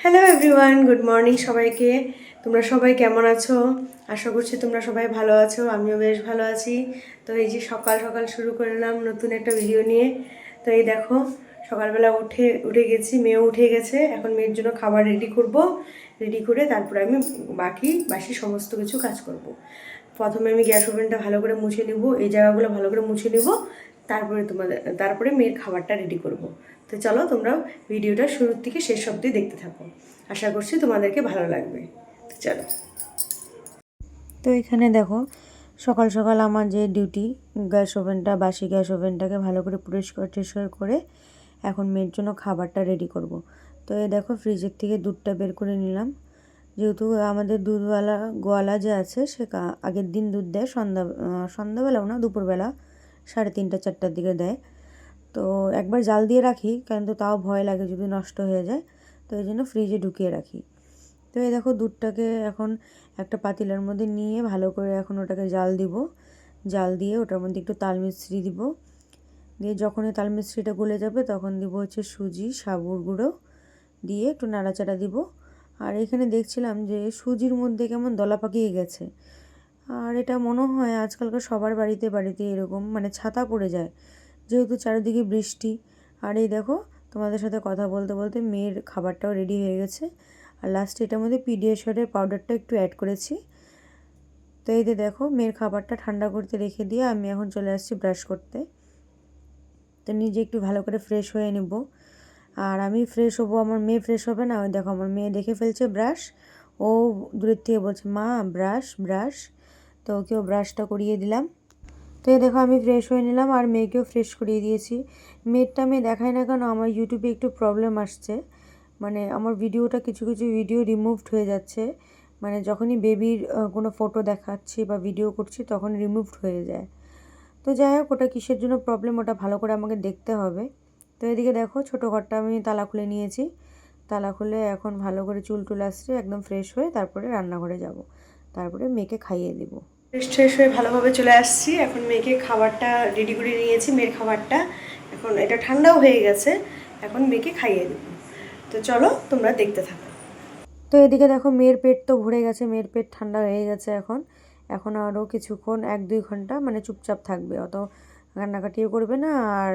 Hello everyone, good morning সবাইকে। তোমরা সবাই কেমন আছো? আশা করছি তোমরা সবাই ভালো আছো, আমিও বেশ ভালো আছি। তো এই যে সকাল সকাল শুরু করলাম নতুন একটা ভিডিও নিয়ে। তো এই দেখো, সকালবেলা উঠে গেছি, মেয়েও উঠে গেছে। এখন মেয়ের জন্য খাবার রেডি করব। রেডি করে তারপরে আমি বাসি সমস্ত কিছু কাজ করব। প্রথমে আমি গ্যাস ওভেনটা ভালো করে মুছে নেব, এই জায়গাগুলো ভালো করে মুছে নেব, তারপরে মেয়ের খাবারটা রেডি করব। তো চলো তোমরা ভিডিওটা শুরুর থেকে শেষ অবধি দেখতে থাকো, আশা করছি তোমাদেরকে ভালো লাগবে। তো চলো। তো এখানে দেখো, সকাল সকাল আমার যে ডিউটি, বাসি গ্যাস ওভেনটাকে ভালো করে পরিষ্কার করে এখন মেয়ের জন্য খাবারটা রেডি করব। তো এই দেখো, ফ্রিজের থেকে দুধটা বের করে নিলাম। যেহেতু আমাদের গোয়ালা যে আছে সে আগের দিন দুধ দেয়, সন্ধ্যাবেলাও না, দুপুরবেলা 3:30-4টার দিকে দেয়। তো একবার জাল দিয়ে রাখি, কিন্তু তাও ভয় লাগে যদি নষ্ট হয়ে যায়, তো এই জন্য ফ্রিজে ঢুকিয়ে রাখি। তো এই দেখো, দুধটাকে এখন একটা পাতিলার মধ্যে নিয়ে ভালো করে এখন ওটাকে জাল দিয়ে ওটার মধ্যে একটু তাল মিছরি দিব। দিয়ে যখন এই তাল মিছরিটা গলে যাবে তখন দিব হচ্ছে সুজি, সাবুর গুঁড়ো দিয়ে একটু নাড়াচাড়া দিব। আর এখানে দেখছিলাম যে সুজির মধ্যে কেমন দলা পাকিয়ে গেছে। আর এটা মনে হয় আজকালকার সবার বাড়িতে বাড়িতে এরকম, মানে ছাতা পড়ে যায় যেহেতু চারিদিকে বৃষ্টি। আর এই দেখো, তোমাদের সাথে কথা বলতে বলতে মেয়ের খাবারটাও রেডি হয়ে গেছে। আর লাস্টে এটার মধ্যে পিডিয়াশিওরের পাউডারটা একটু অ্যাড করেছি। তো এই যে দেখো, মেয়ের খাবারটা ঠান্ডা করতে রেখে দিয়ে আমি এখন চলে আসছি ব্রাশ করতে। তো নিজে একটু ভালো করে ফ্রেশ হয়ে নেব। আর আমি ফ্রেশ হবো, আমার মেয়ে ফ্রেশ হবে না। ওই দেখো, আমার মেয়ে দেখে ফেলছে ব্রাশ। ও দূরের থেকে বলছে, মা ব্রাশ ব্রাশ। তো ওকেও ব্রাশটা করিয়ে দিলাম। তো এই দেখো, আমি ফ্রেশ হয়ে নিলাম আর মেয়েকেও ফ্রেশ করিয়ে দিয়েছি। মেয়েরটা আমি দেখাই না কেন, আমার ইউটিউবে একটু প্রবলেম আসছে, মানে আমার ভিডিওটা কিছু কিছু ভিডিও রিমুভড হয়ে যাচ্ছে। মানে যখনই বেবির কোনো ফটো দেখাচ্ছি বা ভিডিও করছি তখন রিমুভড হয়ে যায়। তো যাই হোক, ওটা কিসের জন্য প্রবলেম ওটা ভালো করে আমাকে দেখতে হবে। তো এদিকে দেখো, ছোটো ঘরটা আমি তালা খুলে নিয়েছি। তালা খুলে এখন ভালো করে চুল টুল আসছে, একদম ফ্রেশ হয়ে তারপরে রান্নাঘরে যাব, তারপরে মেয়েকে খাইয়ে দেবো। ফ্রেশ হয়ে ভালোভাবে চলে আসছি। এখন মেয়েকে খাবারটা রেডি করে নিয়েছি, মেয়ের খাবারটা এখন এটা ঠান্ডাও হয়ে গেছে, এখন মেয়েকে খাইয়ে দেবো। তো চলো তোমরা দেখতে থাকো। তো এদিকে দেখো, মেয়ের পেট তো ভরে গেছে, মেয়ের পেট ঠান্ডা হয়ে গেছে। এখন আরও কিছুক্ষণ 1-2 ঘন্টা মানে চুপচাপ থাকবে, অত কান্নাকাটিও করবে না আর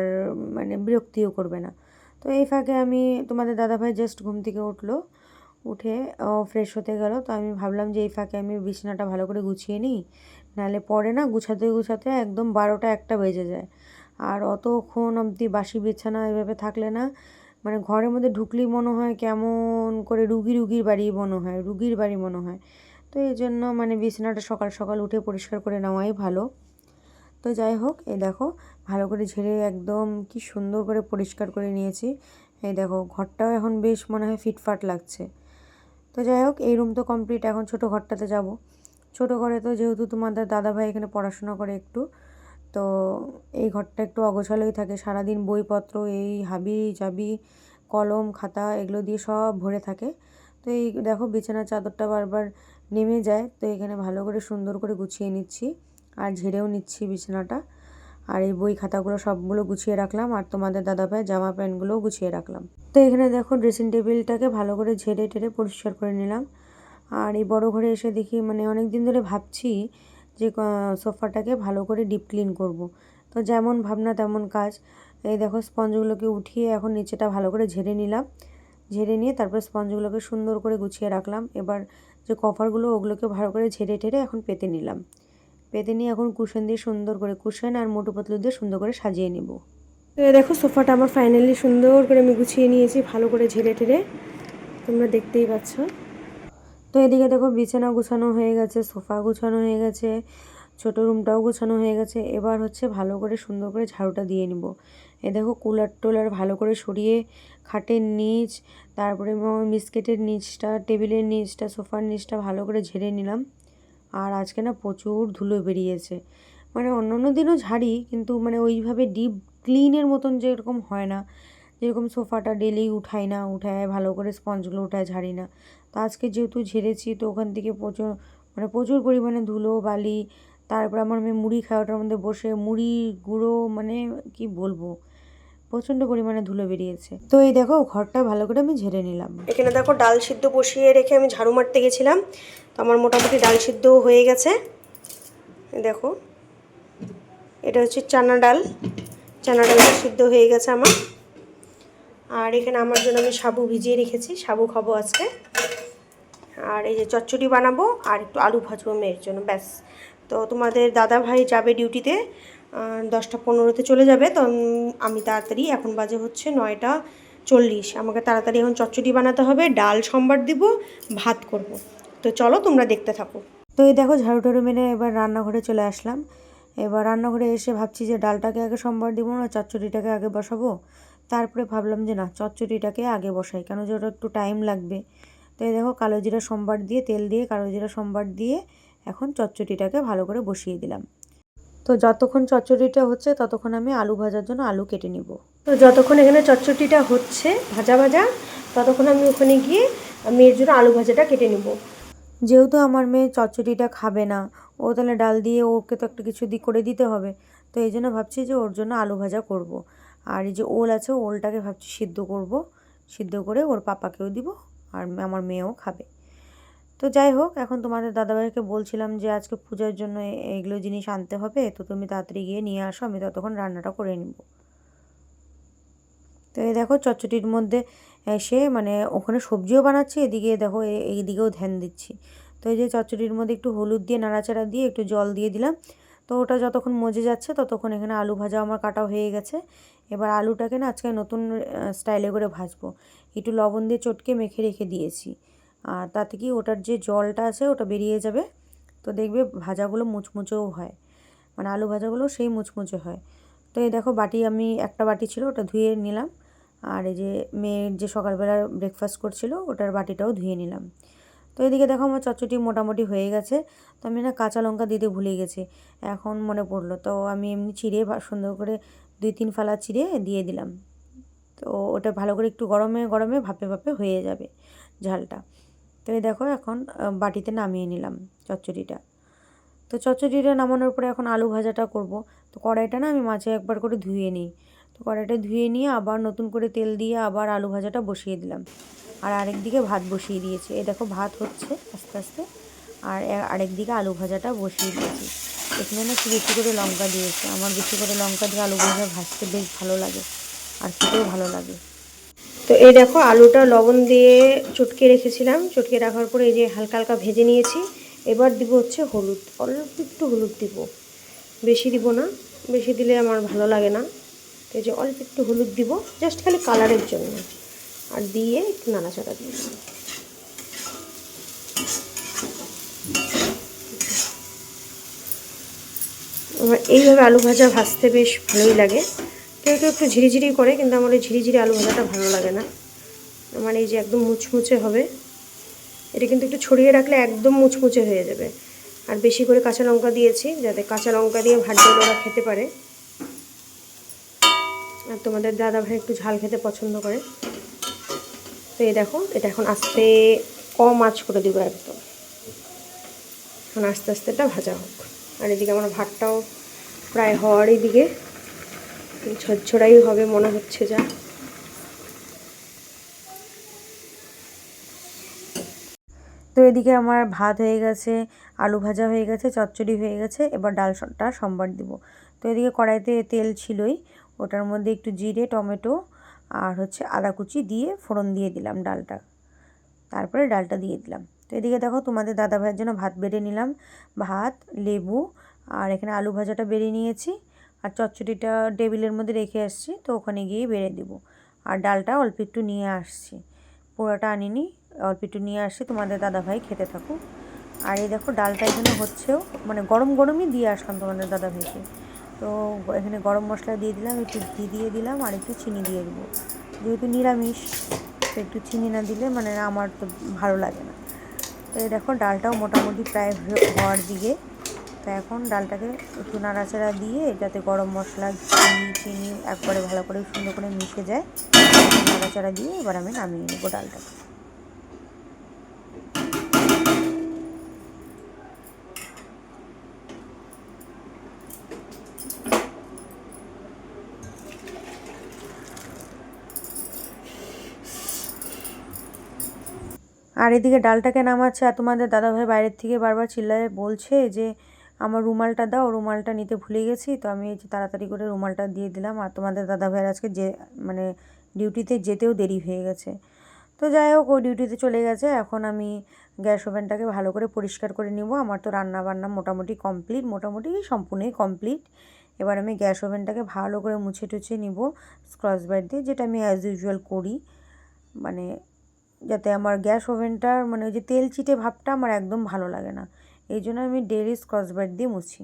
মানে বিরক্তিও করবে না। তো এই ফাঁকে আমি, তোমাদের দাদাভাই জাস্ট ঘুম থেকে উঠে ফ্রেশ হতে গেল। তো আমি ভাবলাম যে এই ফাঁকে আমি বিছানাটা ভালো করে গুছিয়ে নিই, নাহলে পরে না গুছাতে গুছাতে একদম 12টা-1টা বেজে যায়। আর অতক্ষণ অবধি বাসি বিছানা এভাবে থাকলে না, মানে ঘরের মধ্যে ঢুকলেই মনে হয় কেমন করে রুগীর বাড়ি মনে হয়। তো এই জন্য মানে বিছানাটা সকাল সকাল উঠে পরিষ্কার করে নেওয়াই ভালো। তো যাই হোক, এই দেখো, ভালো করে ঝেড়ে একদম কি সুন্দর করে পরিষ্কার করে নিয়েছি। এই দেখো, ঘরটাও এখন বেশ মনে হয় ফিটফাট লাগছে। তো যাই হোক, এই রুম তো কমপ্লিট, এখন ছোটো ঘরটাতে যাব। ছোটো ঘরে তো যেহেতু তোমাদের দাদাভাই এখানে পড়াশোনা করে একটু, তো এই ঘরটা একটু অগোছালোই থাকে, সারাদিন বইপত্র এই হাবি জাবি কলম খাতা এগুলো দিয়ে সব ভরে থাকে। তো এই দেখো, বিছানার চাদরটা বারবার নেমে যায়, তো এখানে ভালো করে সুন্দর করে গুছিয়ে নিচ্ছি আর ঝেড়েও নিচ্ছি বিছানাটা। আর এই বই খাতাগুলো সবগুলো গুছিয়ে রাখলাম, আর তোমাদের দাদাভাইয়ের জামা প্যান্টগুলোও গুছিয়ে রাখলাম। তো এখানে দেখো, ড্রেসিং টেবিলটাকে ভালো করে ঝেড়ে টেড়ে পরিষ্কার করে নিলাম। আর এই বড় ঘরে এসে দেখি, মানে অনেক দিন ধরে ভাবছি যে সোফাটাকে ভালো করে ডিপ ক্লিন করব। তো যেমন ভাবনা তেমন কাজ। এই দেখো, স্পঞ্জগুলোকে উঠিয়ে এখন নিচেটা ভালো করে ঝেড়ে নিলাম। ঝেড়ে নিয়ে তারপর স্পঞ্জগুলোকে সুন্দর করে গুছিয়ে রাখলাম। এবার যে কভারগুলো ওগুলোকে ভালো করে ঝেড়ে টেড়ে এখন পেতে নিলাম। পেতে নিয়ে এখন কুশন দিয়ে সুন্দর করে, কুশন আর মোটু পাতলু দিয়ে সুন্দর করে সাজিয়ে নেব। তো দেখো, সোফাটা আমার ফাইনালি সুন্দর করে আমি গুছিয়ে নিয়েছি, ভালো করে ঝেড়ে টেড়ে, তোমরা দেখতেই পাচ্ছ। তো এদিকে দেখো, বিছানা গুছানো হয়ে গেছে, সোফা গুছানো হয়ে গেছে, ছোটো রুমটাও গোছানো হয়ে গেছে। এবার হচ্ছে ভালো করে সুন্দর করে ঝাড়ুটা দিয়ে নিব। এ দেখো, কুলার টোলার ভালো করে সরিয়ে খাটের নিচ, তারপরে বিস্কেটের নিচটা, টেবিলের নিচটা, সোফার নিচটা ভালো করে ঝেড়ে নিলাম। আর আজকে না প্রচুর ধুলো বেরিয়েছে, মানে অন্য অন্য দিনও ঝাড়ি, কিন্তু মানে ওইভাবে ডিপ ক্লিনের মতন যেরকম হয় না, যেরকম সোফাটা ডেলি উঠাই না, উঠায় ভালো করে স্পঞ্জগুলো উঠায় ঝাড়ি না। তো আজকে যেহেতু ঝেড়েছি, তো ওখান থেকে প্রচুর পরিমাণে ধুলো বালি। তারপর আমার মেয়ে মুড়ি খায়, ওটার মধ্যে বসে মুড়ি গুঁড়ো, মানে কি বলবো, প্রচণ্ড পরিমাণে ধুলো বেরিয়েছে। তো এই দেখো ঘরটা ভালো করে আমি ঝেড়ে নিলাম। এখানে দেখো ডাল সিদ্ধ বসিয়ে রেখে আমি ঝাড়ু মারতে গেছিলাম, তো আমার মোটামুটি ডাল সিদ্ধ হয়ে গেছে। দেখো এটা হচ্ছে চানা ডালটা সিদ্ধ হয়ে গেছে আমার। আর এখানে আমার জন্য আমি সাবু ভিজিয়ে রেখেছি, সাবু খাবো আজকে। আর এই যে চচ্চড়ি বানাবো আর একটু আলু ভাজবো মেয়ের জন্য, ব্যাস। তো তোমাদের দাদা ভাই যাবে ডিউটিতে, 10টা 15-তে চলে যাবে। তো আমি তাড়াতাড়ি, এখন বাজে হচ্ছে 9টা 40, আমাকে তাড়াতাড়ি এখন চচ্চড়ি বানাতে হবে, ডাল সম্বার দিব, ভাত করব। তো চলো তোমরা দেখতে থাকো। তো এই দেখো ঝাড়ু টাড়ু মেরে এবার রান্নাঘরে চলে আসলাম। এবার রান্নাঘরে এসে ভাবছি যে ডালটাকে আগে সম্বার দিব না চচ্চড়িটাকে আগে বসাবো। তারপরে ভাবলাম যে না, চচ্চড়িটাকে আগে বসাই, কেন যে ওটা একটু টাইম লাগবে। তো এই দেখো কালো জিরা সম্বার দিয়ে, তেল দিয়ে কালো জিরা সম্বার দিয়ে এখন চচ্চড়িটাকে ভালো করে বসিয়ে দিলাম। তো যতক্ষণ চচ্চড়িটা হচ্ছে ততক্ষণ আমি আলু ভাজার জন্য আলু কেটে নিব। তো যতক্ষণ এখানে চচ্চড়িটা হচ্ছে ভাজা ততক্ষণ আমি ওখানে গিয়ে মেয়ের জন্য আলু ভাজাটা কেটে নিব। যেহেতু আমার মেয়ে চচ্চড়িটা খাবে না, ও তাহলে ডাল দিয়ে ওকে তো একটা কিছু করে দিতে হবে। তো এই জন্য ভাবছি যে ওর জন্য আলু ভাজা করব। আর এই যে ওল আছে, ওলটাকে ভাবছি সিদ্ধ করব, সিদ্ধ করে ওর পাপাকেও দিব আর আমার মেয়েও খাবে। তো যাই হোক, এখন তোমাদের দাদাভাইকে বলছিলাম যে আজকে পূজার জন্য এগুলো জিনিস আনতে হবে, তো তুমি তাড়াতাড়ি গিয়ে নিয়ে আসো, আমি ততক্ষণ রান্নাটা করে নিব। তো এই দেখো চচ্চড়ির মধ্যে সে মানে ওখানে সবজিও বানাচ্ছি, এদিকে দেখো এইদিকেও ধ্যান দিচ্ছি। তো এই যে চচ্চড়ির মধ্যে একটু হলুদ দিয়ে নাড়াচাড়া দিয়ে একটু জল দিয়ে দিলাম। তো ওটা যতক্ষণ মজে যাচ্ছে ততক্ষণ এখানে আলু ভাজা আমার কাটা হয়ে গেছে। এবার আলুটাকে না আজকে নতুন স্টাইলে করে ভাজবো, একটু লবণ দিয়ে চটকে মেখে রেখে দিয়েছি। আর তাতে কি ওটার যে জলটা আছে ওটা বেরিয়ে যাবে, তো দেখবে ভাজাগুলো মুচমুচেও হয়, মানে আলু ভাজাগুলো সেই মুচমুচে হয়। তো এই দেখো আমি একটা বাটি ছিল ওটা ধুয়ে নিলাম। আর এই যে মেয়ের যে সকালবেলা ব্রেকফাস্ট করছিল ওটার বাটিটাও ধুয়ে নিলাম। তো এদিকে দেখো আমার চচ্চড়ি মোটামুটি হয়ে গেছে। তো আমি না কাঁচা লঙ্কা দিতে ভুলে গেছি, এখন মনে পড়লো। তো আমি এমনি চিড়ে সুন্দর করে 2-3 ফালা চিড়ে দিয়ে দিলাম। তো ওটা ভালো করে একটু গরমে গরমে ভাপে হয়ে যাবে ঝালটা। তো এই দেখো এখন বাটিতে নামিয়ে নিলাম চচ্চড়িটা। তো চচ্চড়িটা নামানোর পরে এখন আলু ভাজাটা করব। তো কড়াইটা না আমি মাঝে একবার করে ধুয়ে নিই। তো কড়াইটা ধুয়ে নিয়ে আবার নতুন করে তেল দিয়ে আবার আলু ভাজাটা বসিয়ে দিলাম। আর আরেক দিকে ভাত বসিয়ে দিয়েছি, এই দেখো ভাত হচ্ছে আস্তে আস্তে। আর আরেক দিকে আলু ভাজাটা বসিয়ে দিয়েছি। এখানে না একটু বেশি করে লঙ্কা দিয়েছি, আমার বেশি করে লঙ্কা দিয়ে আলু ভাজা ভাজতে বেশ ভালো লাগে আর খেতেও ভালো লাগে। তো এই দেখো আলুটা লবণ দিয়ে চটকে রেখেছিলাম, চটকে রাখার পরে এই যে হালকা হালকা ভেজে নিয়েছি। এবার দিব হচ্ছে হলুদ, অল্প একটু হলুদ দিব, বেশি দিব না, বেশি দিলে আমার ভালো লাগে না। তো এই যে অল্প একটু হলুদ দিব, জাস্ট খালি কালারের জন্য। আর দিয়ে একটু নাড়াচাড়া দিয়ে আমার এইভাবে আলু ভাজা ভাজতে বেশ ভালোই লাগে। কেউ কেউ একটু ঝিরিঝিরি করে, কিন্তু আমার এই ঝিরিঝিরি আলু ভাজাটা ভালো লাগে না। আমার এই যে একদম মুচমুচে হবে, এটা কিন্তু একটু ছড়িয়ে রাখলে একদম মুচমুচে হয়ে যাবে। আর বেশি করে কাঁচা লঙ্কা দিয়েছি, যাতে কাঁচা লঙ্কা দিয়ে ভাজলে ওরা খেতে পারে। আর তোমাদের দাদা ভাই একটু ঝাল খেতে পছন্দ করে। তো এই দেখো এটা এখন আস্তে কম আঁচ করে দিব একদম, এখন আস্তে আস্তে এটা ভাজা হোক। আর এদিকে আমার ভাতটাও প্রায় হওয়ারই দিকে, ঝরঝরাই হবে মনে হচ্ছে যা। তো এদিকে আমার ভাত হয়ে গেছে, আলু ভাজা হয়ে গেছে, চচ্চড়ি হয়ে গেছে, এবার ডালটা সম্বার দিব। তো এদিকে কড়াইতে তেল ছিলই, ওটার মধ্যে একটু জিরে, টমেটো আর হচ্ছে আদা কুচি দিয়ে ফোড়ন দিয়ে দিলাম ডালটা, তারপরে ডালটা দিয়ে দিলাম। তো এদিকে দেখো তোমাদের দাদা ভাইয়ের জন্য ভাত বেড়ে নিলাম, ভাত, লেবু আর এখানে আলু ভাজাটা বেড়ে নিয়েছি। আর চচ্চড়িটা টেবিলের মধ্যে রেখে আসছি, তো ওখানে গিয়ে বেড়ে দিব। আর ডালটা অল্প একটু নিয়ে আসছি, পুরোটা আনিনি, অল্প একটু নিয়ে আসছি, তোমাদের দাদাভাই খেতে থাকুক। আর এই দেখো ডালটা এখানে হচ্ছেও, মানে গরম গরমই দিয়ে আসলাম তোমাদের দাদাভাইকে। তো এখানে গরম মশলা দিয়ে দিলাম, একটু ঘি দিয়ে দিলাম আর একটু চিনি দিয়ে দেবো, যেহেতু নিরামিষ তো একটু চিনি না দিলে মানে আমার তো ভালো লাগে না। তো এই দেখো ডালটাও মোটামুটি প্রায় হওয়ার দিকে। তো এখন ডালটাকে একটু নাড়াচাড়া দিয়ে যাতে গরম মশলা, ঘি, চিনি একবারে ভালো করে সুন্দর করে মিশে যায়, নাড়াচাড়া দিয়ে এবার আমি নামিয়ে নেবো ডালটাকে। আর এদিকে ডালটাকে নামাচ্ছে, আর তোমাদের দাদাভাই বাইরের থেকে বারবার চিল্লায় বলছে যে আমার রুমালটা দাও, রুমালটা নিতে ভুলে গেছি। তো আমি এই যে তাড়াতাড়ি করে রুমালটা দিয়ে দিলাম। আর তোমাদের দাদাভাইয়ের আজকে যে মানে ডিউটিতে যেতেও দেরি হয়ে গেছে। তো যাই হোক, ও ডিউটিতে চলে গেছে। এখন আমি গ্যাস ওভেনটাকে ভালো করে পরিষ্কার করে নিব। আমার তো রান্না বান্না মোটামুটি কমপ্লিট, মোটামুটি সম্পূর্ণই কমপ্লিট। এবার আমি গ্যাস ওভেনটাকে ভালো করে মুছে টুছে নিব স্ক্রচ ব্রাইট দিয়ে, যেটা আমি অ্যাজ ইউজুয়াল করি, মানে যাতে আমার গ্যাস ওভেনটার মানে ওই যে তেল চিটে ভাবটা আমার একদম ভালো লাগে না। এই জন্য আমি ডেইলি স্ক্রচ ব্রাইট দিয়ে মুছি।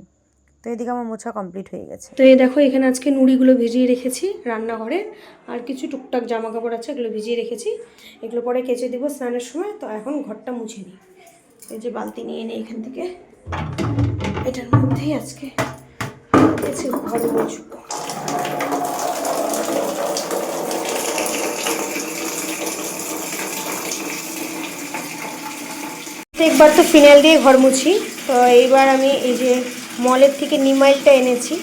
তো এদিকে আমার মোছা কমপ্লিট হয়ে গেছে। তো এই দেখো, এখানে আজকে নুড়িগুলো ভিজিয়ে রেখেছি রান্নাঘরে, আর কিছু টুকটাক জামা কাপড় আছে, এগুলো ভিজিয়ে রেখেছি। এগুলো পরে কেচে দিব স্নানের সময়। তো এখন ঘরটা মুছে নিই। এই যে বালতি নিয়ে নিই এখান থেকে, এটার মধ্যেই আজকে ঘর মুছবো। একবার তো ফিনাইল দিয়ে ঘর মুছি। তো এইবার আমি এই যে মলের থেকে নিমাইলটা এনেছি,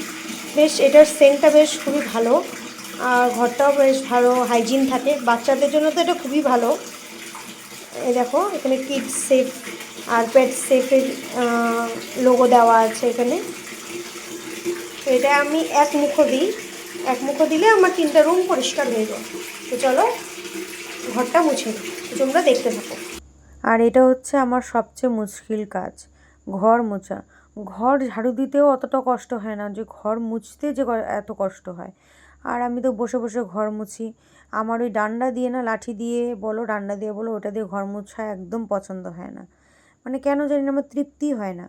বেশ এটার সেন্টটা বেশ খুবই ভালো, আর ঘরটাও বেশ ভালো হাইজিন থাকে। বাচ্চাদের জন্য তো এটা খুবই ভালো। এই দেখো, এখানে কিডস সেফ আর পেট সেফের লোগো দেওয়া আছে এখানে। তো এটা আমি এক মুখো দিই, এক মুখো দিলে আমার 3টা রুম পরিষ্কার হয়ে যায়। তো চলো ঘরটা মুছে নিই, তোমরা দেখতে থাকো। আর এটা হচ্ছে আমার সবচেয়ে মুশকিল কাজ, ঘর মোছা। ঘর ঝাড়ু দিতেও অতটা কষ্ট হয় না, যে ঘর মুছতে যে এত কষ্ট হয়। আর আমি তো বসে বসে ঘর মুছি। আমার ওই ডান্ডা দিয়ে না, লাঠি দিয়ে বলো ডান্ডা দিয়ে বলো, ওটা দিয়ে ঘর মোছা একদম পছন্দ হয় না। মানে কেন জানি না, আমার তৃপ্তি হয় না।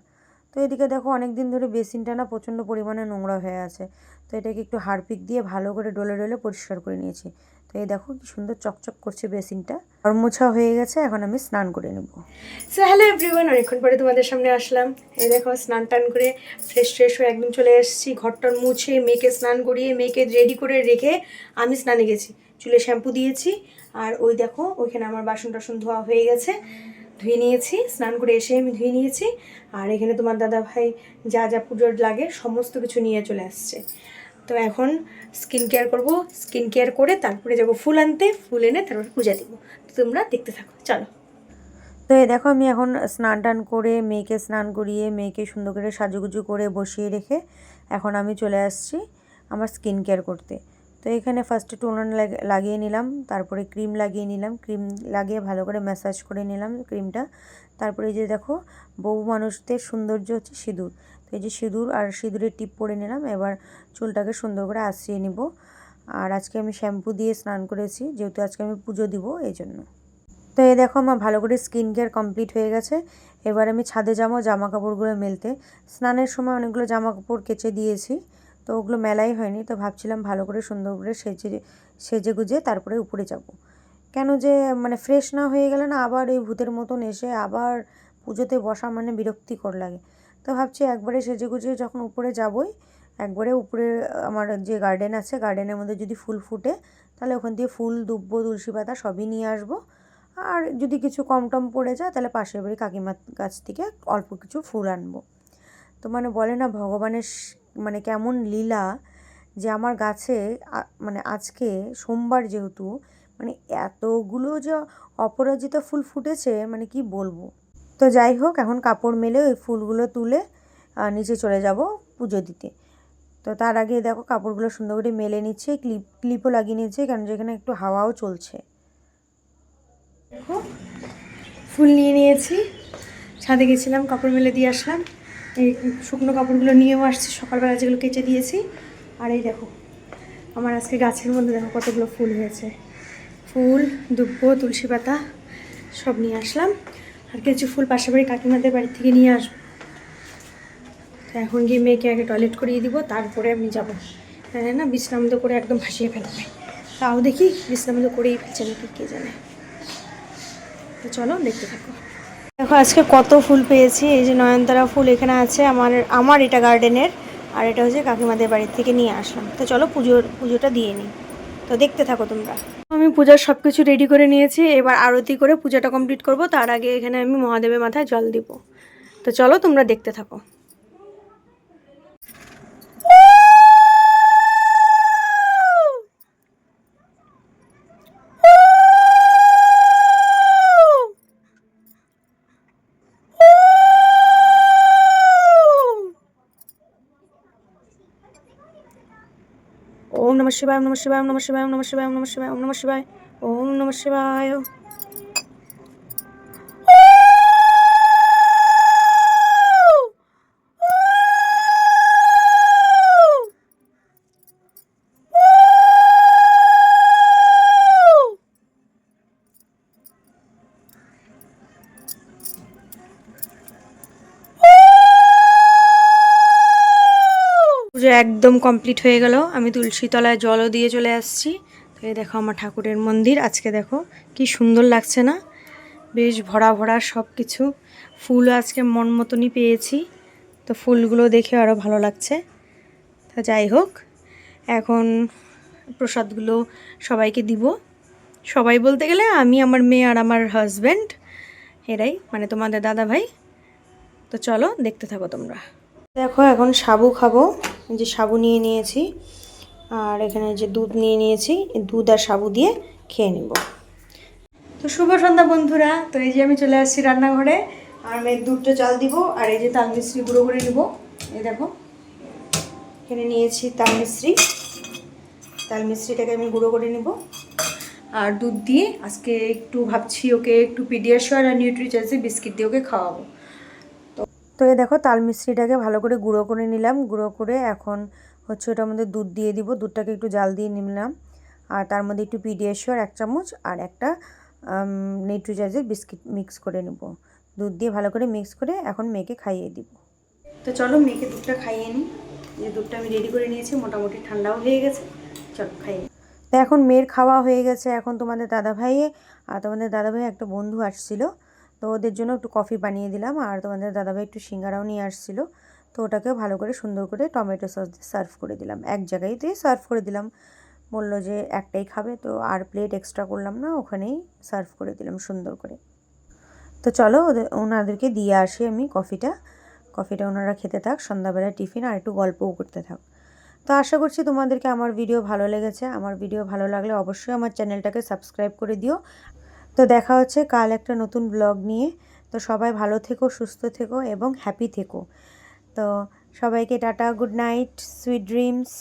তো এদিকে দেখো, অনেক দিন ধরে বেসিনটা না প্রচণ্ড পরিমাণে নোংরা হয়ে আছে। তো এটাকে একটু হারপিক দিয়ে ভালো করে ডলে ডলে পরিষ্কার করে নিয়েছি। তো এই দেখো কি সুন্দর চকচক করছে বেসিনটা। ঘর মোছা হয়ে গেছে, এখন আমি স্নান করে নেব। সো হ্যালো এভরিওয়ান, অনেকক্ষণ পরে তোমাদের সামনে আসলাম। এই দেখো, স্নান টান করে ফ্রেশ হয়ে একদম চলে এসেছি। ঘরটার মুছে মেয়েকে স্নান করিয়ে মেয়েকে রেডি করে রেখে আমি স্নানে গেছি। চুলে শ্যাম্পু দিয়েছি। আর ওই দেখো, ওইখানে আমার বাসন টাসন ধোয়া হয়ে গেছে, ধুয়ে নিয়েছি। স্নান করে এসে আমি ধুয়ে নিয়েছি। আর এখানে তোমার দাদা ভাই যা যা পুজোর লাগে সমস্ত কিছু নিয়ে চলে আসছে। তো এখন স্কিন কেয়ার করবো, স্কিন কেয়ার করে তারপরে যাবো ফুল আনতে, ফুল এনে তারপরে পূজা দিব। তো তোমরা দেখতে থাকো, চলো। তো এই দেখো, আমি এখন স্নান টান করে মেয়েকে স্নান করিয়ে মেয়েকে সুন্দর করে সাজুগুজু করে বসিয়ে রেখে এখন আমি চলে আসছি আমার স্কিন কেয়ার করতে। তো এখানে ফার্স্টে টোনার লাগিয়ে নিলাম, তারপরে ক্রিম লাগিয়ে নিলাম। ক্রিম লাগিয়ে ভালো করে ম্যাসাজ করে নিলাম ক্রিমটা। তারপরে এই যে দেখো, বউ মানুষদের সৌন্দর্য হচ্ছে সিঁদুর। তো এই যে সিঁদুর আর সিঁদুরের টিপ পরে নিলাম। এবার চুলটাকে সুন্দর করে আঁচড়িয়ে নিব। আর আজকে আমি শ্যাম্পু দিয়ে স্নান করেছি, যেহেতু আজকে আমি পুজো দিব এই জন্য। তো এই দেখো, আমার ভালো করে স্কিন কেয়ার কমপ্লিট হয়ে গেছে। এবার আমি ছাদে যাবো জামা কাপড়গুলো মেলতে। স্নানের সময় অনেকগুলো জামা কাপড় কেচে দিয়েছি, তো ওগুলো মেলাই হয়নি। তো ভাবছিলাম ভালো করে সুন্দর করে সেজে গুজে তারপরে উপরে যাব। কেন যে মানে ফ্রেশ না হয়ে গেলে না, আবার এই ভূতের মতন এসে আবার পুজোতে বসা মানে বিরক্তিকর লাগে। তো ভাবছি একবারে সেজে গুজে যখন উপরে যাবই, একবারে উপরে আমার যে গার্ডেন আছে, গার্ডেনের মধ্যে যদি ফুল ফুটে তাহলে ওখান থেকে ফুল, দুব্বো, তুলসী পাতা সবই নিয়ে আসবো। আর যদি কিছু কম টম পড়ে যায় তাহলে পাশের বাড়ি কাকিমার গাছ থেকে অল্প কিছু ফুল আনবো। তো মানে বলে না, ভগবানের মানে কেমন লীলা, যে আমার গাছে মানে আজকে সোমবার যেহেতু, মানে এতগুলো যে অপরাজিতা ফুল ফুটেছে মানে কি বলবো। তো যাই হোক, এখন কাপড় মেলে ওই ফুলগুলো তুলে নিচে চলে যাব পুজো দিতে। তো তার আগে দেখো, কাপড়গুলো সুন্দর করে মেলে নিচ্ছে, ক্লিপও লাগিয়ে নিচ্ছে, কারণ যেখানে একটু হাওয়াও চলছে। দেখো, ফুল নিয়ে নিয়েছি, ছাদে গেছিলাম, কাপড় মেলে দিয়ে আসলাম। এই শুকনো কাপড়গুলো নিয়েও আসছি, সকালবেলা যেগুলো কেচে দিয়েছি। আর এই দেখো, আমার আজকে গাছের মধ্যে দেখো কতগুলো ফুল হয়েছে। ফুল, দুব্বো, তুলসী পাতা সব নিয়ে আসলাম। আর কিছু ফুল পাশের বাড়ি কাকিমাদের বাড়ি থেকে নিয়ে আসবো। তো এখন গিয়ে মেয়েকে আগে টয়লেট করিয়ে দিব, তারপরে আমি যাবো। না বিশ্রামিত করে একদম ভাসিয়ে ফেলবে। তাও দেখি বিশ্রামিত করেই ফেলছে নাকি, কে জানে। তো চলো দেখতে থাকো। দেখো আজকে কত ফুল পেয়েছি। এই যে নয়নতারা ফুল এখানে আছে আমার এটা গার্ডেনের, আর এটা হচ্ছে কাকিমাদের বাড়ির থেকে নিয়ে আসলাম। তো চলো পুজোটা দিয়ে নিই। তো দেখতে থাকো তোমরা। আমি পূজার সব কিছু রেডি করে নিয়েছি, এবার আরতি করে পূজাটা কমপ্লিট করব। তার আগে এখানে আমি মহাদেবের মাথায় জল দিব। তো চলো তোমরা দেখতে থাকো। নমঃ শিবায়, ওম নমঃ শিবায়, ওম নমঃ শিবায়, ওম নমঃ শিবায়, ওম নমঃ শিবায়, ওম নমঃ শিবায়, ওম নমঃ শিবায়। পুজো একদম কমপ্লিট হয়ে গেল। আমি তুলসী তলায় জলও দিয়ে চলে আসছি। তো এই দেখো আমার ঠাকুরের মন্দির। আজকে দেখো কি সুন্দর লাগছে না, বেশ ভরা ভরা সব কিছু ফুল। আজকে মন মতনই পেয়েছি, তো ফুলগুলো দেখে আরও ভালো লাগছে। তা যাই হোক, এখন প্রসাদগুলো সবাইকে দিব। সবাই বলতে গেলে আমি, আমার মেয়ে আর আমার হাজব্যান্ড, এরাই মানে তোমাদের দাদা ভাই। তো চলো দেখতে থাকো তোমরা। দেখো এখন সাবু খাবো, যে সাবু নিয়ে নিয়েছি, আর এখানে যে দুধ নিয়ে নিয়েছি, দুধ আর সাবু দিয়ে খেয়ে নেব। তো শুভ সন্ধ্যা বন্ধুরা। তো এই যে আমি চলে আসছি রান্নাঘরে, আর মেয়ের দুধটা চাল দিব, আর এই যে তাল মিশ্রি গুঁড়ো করে নেব। এই দেখো এখানে নিয়েছি তাল মিশ্রিটাকে আমি গুঁড়ো করে নেব, আর দুধ দিয়ে আজকে একটু ভাবছি ওকে একটু পিডিয়াশিওর আর নিউট্রিচয়েসে বিস্কিট দিয়ে ওকে খাওয়াবো। তো এই দেখো তাল মিশ্রিটাকে ভালো করে গুঁড়ো করে নিলাম। গুঁড়ো করে এখন হচ্ছে ওটার মধ্যে দুধ দিয়ে দিব। দুধটাকে একটু জাল দিয়ে নিলাম, আর তার মধ্যে একটু পিডিয়াশিওর 1 চামচ আর একটা নিউট্রিচয়েসের বিস্কিট মিক্স করে নেব। দুধ দিয়ে ভালো করে মিক্স করে এখন মেয়েকে খাইয়ে দিব। তো চলো মেয়েকে দুধটা খাইয়ে নিই। যে দুধটা আমি রেডি করে নিয়েছি, মোটামুটি ঠান্ডাও হয়ে গেছে। চলো খাইয়ে। তো এখন মেয়ের খাওয়া হয়ে গেছে। এখন তোমাদের দাদাভাই আর তোমাদের দাদাভাই একটা বন্ধু আসছিল, তো ওদের জন্য একটু কফি বানিয়ে দিলাম। আর তোমাদের দাদাভাই একটু সিঙ্গারাও নিয়ে আসছিলো, তো ওটাকেও ভালো করে সুন্দর করে টমেটো সস দিয়ে সার্ভ করে দিলাম। এক জায়গায়তে সার্ভ করে দিলাম, বললো যে একটাই খাবে, তো আর প্লেট এক্সট্রা করলাম না, ওখানেই সার্ভ করে দিলাম সুন্দর করে। তো চলো ওনাদেরকে দিয়ে আসি আমি কফিটা ওনারা খেতে থাক, সন্ধ্যাবেলা টিফিন, আর একটু গল্পও করতে থাক। তো আশা করছি তোমাদেরকে আমার ভিডিও ভালো লেগেছে। আমার ভিডিও ভালো লাগলে অবশ্যই আমার চ্যানেলটাকে সাবস্ক্রাইব করে দিও। তো দেখা হচ্ছে কাল একটা নতুন ব্লগ নিয়ে। তো সবাই ভালো থেকো, সুস্থ থেকো এবং হ্যাপি থেকো। তো সবাইকে tata, good night, sweet dreams.